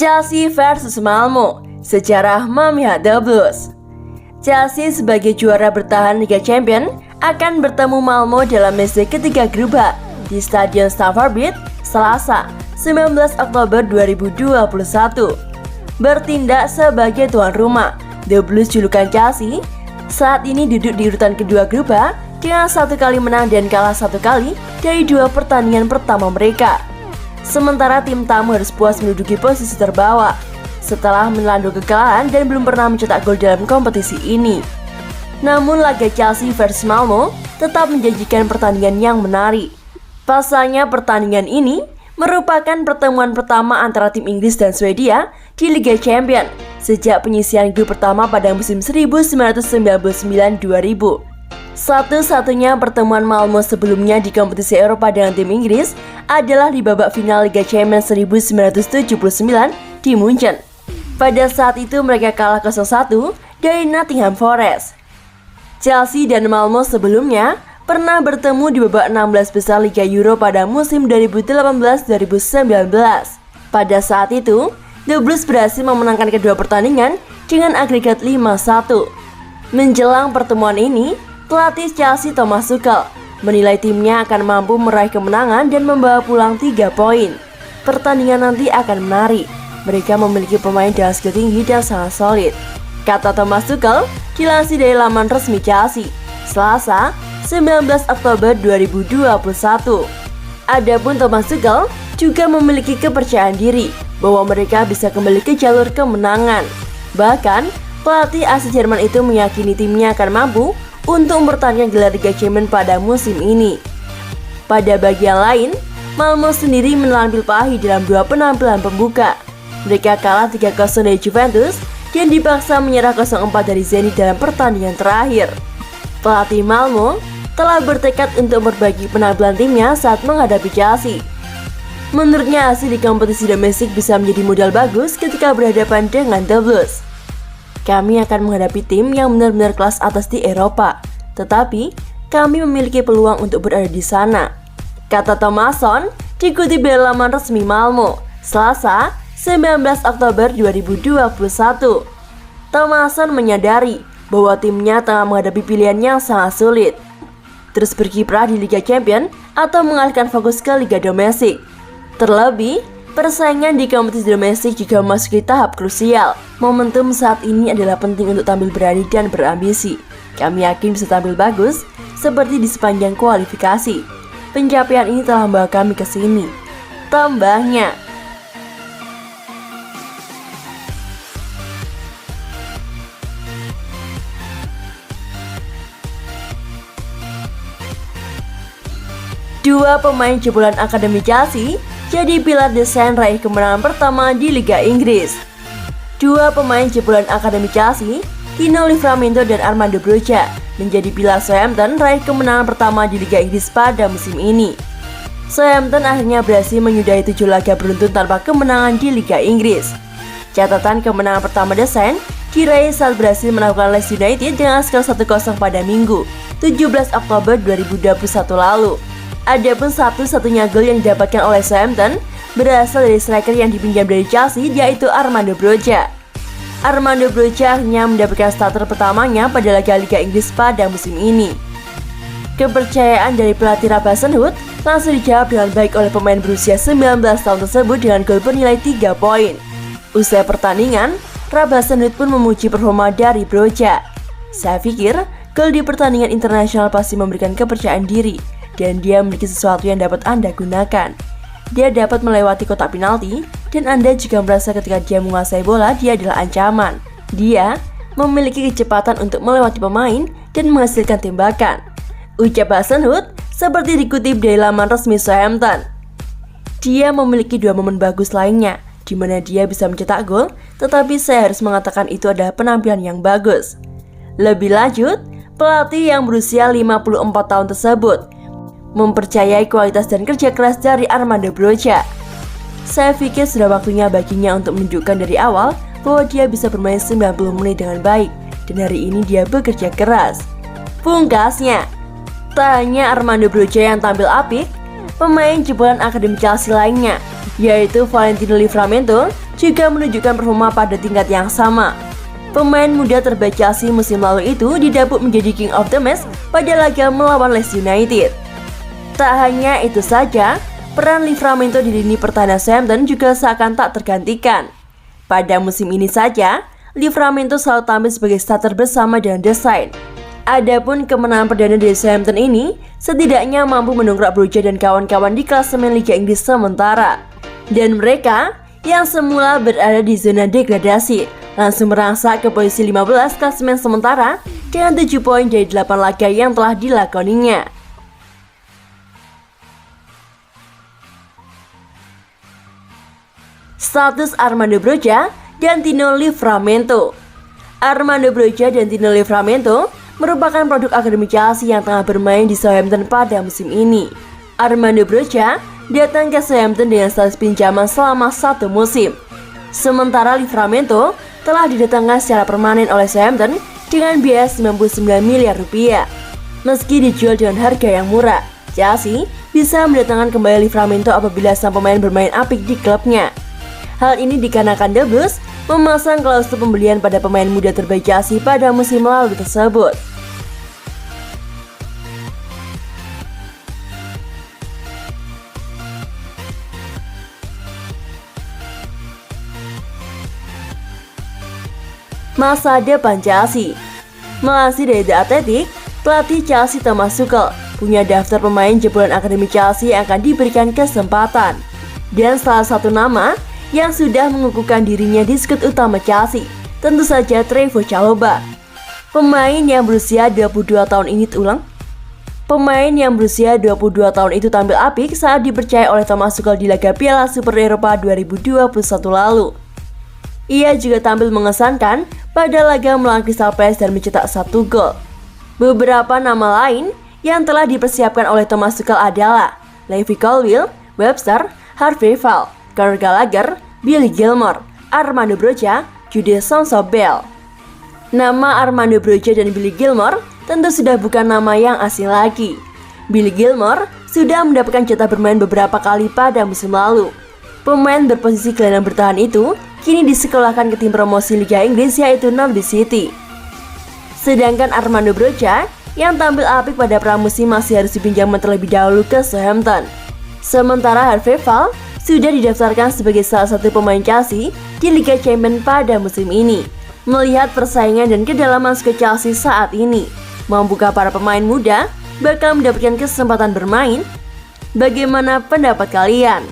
Chelsea versus Malmo, sejarah memihak The Blues. Chelsea sebagai juara bertahan Liga Champions akan bertemu Malmo dalam match ketiga grup H di Stadion Stamford Bridge, Selasa, 19 Oktober 2021. Bertindak sebagai tuan rumah, The Blues julukan Chelsea saat ini duduk di urutan kedua grup H dengan 1 kali menang dan kalah 1 kali dari 2 pertandingan pertama mereka. Sementara tim tamu harus puas menduduki posisi terbawah setelah menelan kekalahan dan belum pernah mencetak gol dalam kompetisi ini. Namun laga Chelsea versus Malmo tetap menjanjikan pertandingan yang menarik. Pasalnya pertandingan ini merupakan pertemuan pertama antara tim Inggris dan Swedia di Liga Champions sejak penyisihan grup pertama pada musim 1999-2000. Satu-satunya pertemuan Malmo sebelumnya di kompetisi Eropa dengan tim Inggris adalah di babak final Liga Champions 1979 di Munchen. Pada saat itu mereka kalah 0-1 dari Nottingham Forest. Chelsea dan Malmo sebelumnya pernah bertemu di babak 16 besar Liga Euro pada musim 2018-2019. Pada saat itu, The Blues berhasil memenangkan kedua pertandingan dengan agregat 5-1. Menjelang pertemuan ini, pelatih Chelsea Thomas Tuchel menilai timnya akan mampu meraih kemenangan dan membawa pulang 3 poin. Pertandingan nanti akan menarik. Mereka memiliki pemain dengan skill tinggi dan sangat solid, kata Thomas Tuchel dilansir dari laman resmi Chelsea, Selasa, 19 Oktober 2021. Adapun Thomas Tuchel juga memiliki kepercayaan diri bahwa mereka bisa kembali ke jalur kemenangan. Bahkan, pelatih asal Jerman itu meyakini timnya akan mampu untuk mempertahankan gelar Liga Champions pada musim ini. Pada bagian lain, Malmo sendiri menelan pil pahit dalam 2 penampilan pembuka. Mereka kalah 3-0 dari Juventus dan dipaksa menyerah 0-4 dari Zenit dalam pertandingan terakhir. Pelatih Malmo telah bertekad untuk memperbaiki penampilan timnya saat menghadapi Chelsea. Menurutnya hasil di kompetisi domestik bisa menjadi modal bagus ketika berhadapan dengan The Blues. Kami akan menghadapi tim yang benar-benar kelas atas di Eropa, tetapi kami memiliki peluang untuk berada di sana, kata Thomasson dikutip dari laman resmi Malmo, Selasa, 19 Oktober 2021. Thomasson menyadari bahwa timnya tengah menghadapi pilihan yang sangat sulit: terus berkiprah di Liga Champions atau mengalihkan fokus ke Liga Domestik. Terlebih, persaingan di kompetisi domestik juga memasuki tahap krusial. Momentum saat ini adalah penting untuk tampil berani dan berambisi. Kami yakin bisa tampil bagus seperti di sepanjang kualifikasi. Pencapaian ini telah membawa kami ke sini, tambahnya. Dua pemain jebolan Akademi Chelsea jadi pilar desain raih kemenangan pertama di Liga Inggris. Dua pemain jebolan Akademi Chelsea, Tino Livramento dan Armando Broja, menjadi pilar Southampton raih kemenangan pertama di Liga Inggris pada musim ini. Southampton akhirnya berhasil menyudahi 7 laga beruntun tanpa kemenangan di Liga Inggris. Catatan kemenangan pertama desain diraih saat berhasil menaklukkan Leeds United dengan skor 1-0 pada Minggu, 17 Oktober 2021 lalu. Adapun satu-satunya gol yang didapatkan oleh Southampton berasal dari striker yang dipinjam dari Chelsea, yaitu Armando Broja. Armando Broja akhirnya mendapatkan starter pertamanya pada laga Liga Inggris pada musim ini. Kepercayaan dari pelatih Rob Hasenhüttl langsung dijawab dengan baik oleh pemain berusia 19 tahun tersebut dengan gol bernilai 3 poin. Usai pertandingan, Rob Hasenhüttl pun memuji performa dari Broja. Saya pikir gol di pertandingan internasional pasti memberikan kepercayaan diri, dan dia memiliki sesuatu yang dapat Anda gunakan. Dia dapat melewati kotak penalti, dan Anda juga merasa ketika dia menguasai bola, dia adalah ancaman. Dia memiliki kecepatan untuk melewati pemain dan menghasilkan tembakan, ucap Hasenhüttl seperti dikutip dari laman resmi Southampton. Dia memiliki 2 momen bagus lainnya, di mana dia bisa mencetak gol, tetapi saya harus mengatakan itu adalah penampilan yang bagus. Lebih lanjut, pelatih yang berusia 54 tahun tersebut mempercayai kualitas dan kerja keras dari Armando Broja. Saya pikir sudah waktunya baginya untuk menunjukkan dari awal bahwa dia bisa bermain 90 menit dengan baik, dan hari ini dia bekerja keras, pungkasnya. Tak hanya Armando Broja yang tampil apik, pemain jebolan Akademi Chelsea lainnya yaitu Valentino Livramento, juga menunjukkan performa pada tingkat yang sama. Pemain muda terbaik Chelsea musim lalu itu didapuk menjadi King of the Match pada laga melawan Leeds United. Tak hanya itu saja, peran Livramento di lini pertahanan Southampton juga seakan tak tergantikan. Pada musim ini saja, Livramento selalu tampil sebagai starter bersama dengan De Sainz. Adapun kemenangan perdana dari Southampton ini setidaknya mampu mendongkrak Brugge dan kawan-kawan di klasemen Liga Inggris sementara. Dan mereka yang semula berada di zona degradasi langsung merangsak ke posisi 15 klasemen sementara dengan 7 poin dari 8 laga yang telah dilakoninya. Status Armando Broja dan Tino Livramento. Armando Broja dan Tino Livramento merupakan produk akademi Chelsea yang tengah bermain di Southampton pada musim ini. Armando Broja datang ke Southampton dengan status pinjaman selama 1 musim. Sementara Livramento telah didatangkan secara permanen oleh Southampton dengan biaya 99 miliar rupiah. Meski dijual dengan harga yang murah, Chelsea bisa mendatangkan kembali Livramento apabila sang pemain bermain apik di klubnya. Hal ini dikarenakan The Blues memasang klausul pembelian pada pemain muda terbaik Chelsea pada musim lalu tersebut. Masa depan Chelsea. Melansir dari The Athletic, pelatih Chelsea Thomas Tuchel punya daftar pemain jebolan akademi Chelsea yang akan diberikan kesempatan. Dan salah satu nama yang sudah mengukuhkan dirinya di skuad utama Chelsea tentu saja Trevoh Chalobah. Pemain yang berusia 22 tahun itu tampil apik saat dipercaya oleh Thomas Tuchel di laga Piala Super Eropa 2021 lalu. Ia juga tampil mengesankan pada laga melawan Crystal Palace dan mencetak 1 gol. Beberapa nama lain yang telah dipersiapkan oleh Thomas Tuchel adalah Levi Colwill, Webster, Harvey Fall, Conor Gallagher, Billy Gilmour, Armando Broja, Jude Sounds-Bell. Nama Armando Broja dan Billy Gilmour tentu sudah bukan nama yang asing lagi. Billy Gilmour sudah mendapatkan jatah bermain beberapa kali pada musim lalu. Pemain berposisi gelandang bertahan itu kini disekolahkan ke tim promosi Liga Inggris yaitu Norwich City. Sedangkan Armando Broja yang tampil apik pada pramusim masih harus dipinjam terlebih dahulu ke Southampton. Sementara Harvey Fall sudah didaftarkan sebagai salah satu pemain Chelsea di Liga Champions pada musim ini. Melihat persaingan dan kedalaman skuad Chelsea saat ini, mampukah para pemain muda bakal mendapatkan kesempatan bermain? Bagaimana pendapat kalian?